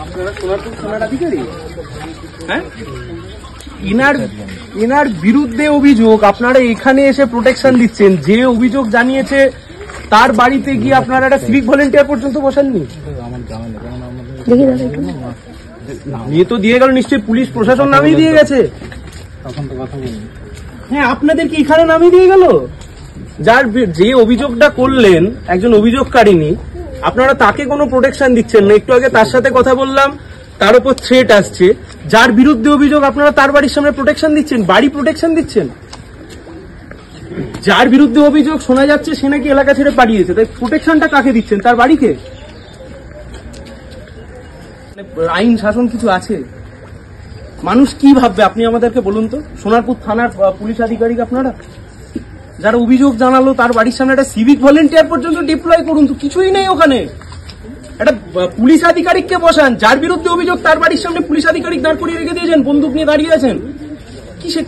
আপনারা সোনারপুর থানার আধিকারী? হ্যাঁ, ইনার বিরুদ্ধে অভিযোগ, আপনারা এখানে এসে প্রোটেকশন দিচ্ছেন। যে অভিযোগ জানিয়েছে তার বাড়িতে গিয়ে আপনারা একটা সিভিক ভলেন্টিয়ার পর্যন্ত বসাননি। নামিয়ে তো দিয়ে গেল, নিশ্চয়ই পুলিশ প্রশাসন নামিয়ে দিয়ে গেছে। হ্যাঁ, আপনাদেরকে এখানে নামিয়ে দিয়ে গেল। যার যে অভিযোগটা করলেন একজন অভিযোগকারিনী, আপনারা তাকে কোনো প্রোটেকশন দিচ্ছেন না। একটু আগে তার সাথে কথা বললাম, তার উপর থ্রেট আসছে। যার বিরুদ্ধে অভিযোগ আপনারা তার বাড়ির সামনে প্রোটেকশন দিচ্ছেন, বাড়ি প্রোটেকশন দিচ্ছেন। যার বিরুদ্ধে অভিযোগ শোনা যাচ্ছে সে নাকি এলাকা ছেড়ে পালিয়েছে, তাই প্রোটেকশনটা কাকে দিচ্ছেন? তার বাড়িকে? আইন শাসন কিছু আছে? মানুষ কি ভাববে আপনি আমাদেরকে বলুন তো। সোনারপুর থানার পুলিশ আধিকারিক আপনারা, যারা অভিযোগ জানালো তার বাড়ির সামনে একটা সিভিক ভলেন্টিয়ার পর্যন্ত ডিপ্লয় করুন তো, কিছুই নেই ওখানে। একটা পুলিশ আধিকারিককে বসান, যার বিরুদ্ধে অভিযোগ তার বাড়ির সামনে পুলিশ আধিকারিক দাঁড় করিয়ে রেখে দিয়েছেন, বন্দুক নিয়ে দাঁড়িয়ে আছেন। কি সে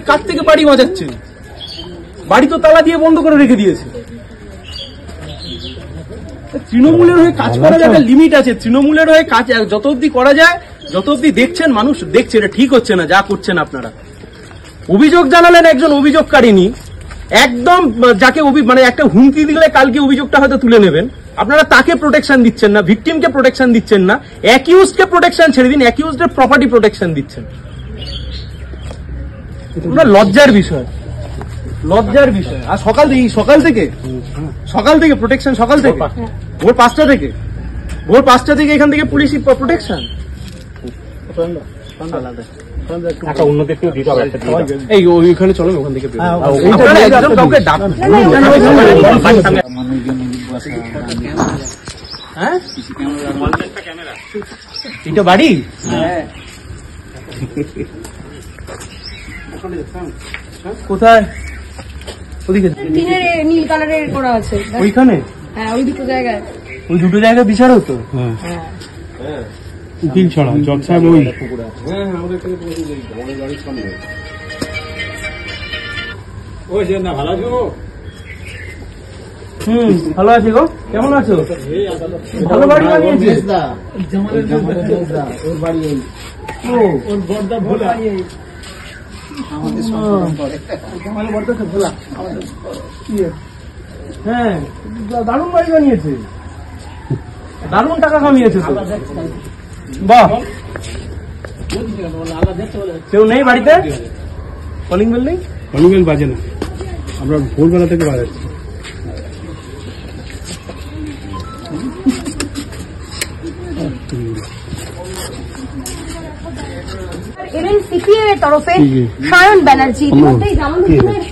কার থেকে বাড়ি বাজাচ্ছে? বাড়ি তো তালা দিয়ে বন্ধ করে রেখে দিয়েছে। তৃণমূলের হয়ে কাজ করা যাবে, লিমিট আছে। তৃণমূলের হয়ে কাজ যত অব্দি করা যায়, যত অব্দি দেখছেন মানুষ দেখছে এটা ঠিক হচ্ছে না যা করছেন আপনারা। অভিযোগ জানালেন একজন অভিযোগকারিনী, একদম যাকে মানে একটা হুমকি দিলে কালকে অভিযোগটা হয়তো তুলে নেবেন, আপনারা তাকে প্রোটেকশন দিচ্ছেন না, ভিকটিমকে প্রোটেকশন দিচ্ছেন না, অ্যাকিউজকে প্রোটেকশন ছেড়ে দিন, অ্যাকিউজদের প্রপার্টি প্রোটেকশন দিচ্ছেন। লজ্জার বিষয়, লজ্জার বিষয়। আর সকাল থেকে প্রোটেকশন, সকাল থেকে ভোর 5টা থেকে, ভোর 5টা থেকে এখান থেকে পুলিশ প্রোটেকশন। এই ওইখানে চলো, ওখান থেকে হ্যাঁ এটা বাড়ি। কোথায়? ওদিকে নীল কালারের করা আছে ওইখানে। হ্যাঁ, ওই দুটো জায়গায়, ওই দুটো জায়গায় বিচার হতো। উকিল ছড়া জজ সাহেব ওই। হ্যাঁ, আমাদের থেকে আমাদের বাড়ির সামনে। ওই যে না, ভালো আছো? ভালো আছি গো। কেমন আছো? ভালো বাড়ি বানিয়েছিস? ওর বাড়ি এই, ওর বড়দা ভোলা, হ্যাঁ, দারুণ বাড়ি বানিয়েছে, দারুণ টাকা কামিয়েছে। বাহ, কেউ নেই বাড়িতে? কলিং বেল নেই? কলিং বেল বাজে না, আমরা ভোরবেলা থেকে বাজাচ্ছি। এমএন সিপিএম এর তরফে সায়ন ব্যানার্জি ইতিমধ্যেই জামাল হোসেনের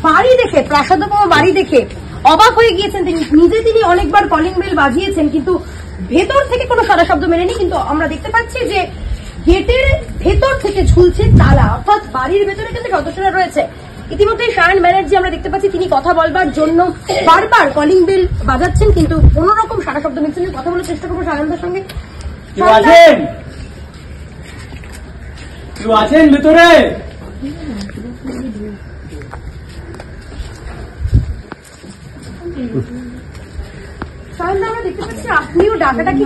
বাড়ি দেখে, প্রাসাদোপম বাড়ি দেখে অবাক হয়ে গিয়েছেন। তিনি অনেকবার কলিং বেল বাজিয়েছেন, কিন্তু ভেতর থেকে কোনো সারা শব্দ মেলেনি। কিন্তু আমরা দেখতে পাচ্ছি যে গেটের ভেতর থেকে ঝুলছে তালা, অর্থাৎ বাড়ির ভেতরে কিন্তু সদস্যরা রয়েছে। ইতিমধ্যেই সায়ন ব্যানার্জি আমরা দেখতে পাচ্ছি তিনি কথা বলবার জন্য বারবার কলিং বেল বাজাচ্ছেন, কিন্তু কোন রকম সারা শব্দ মিলছে না। কথা বলার চেষ্টা করবো সায়নদের সঙ্গে। কেউ আছেন ভেতরে? সায়নদা, আমরা দেখতে পাচ্ছি আপনিও ডাকাডাকি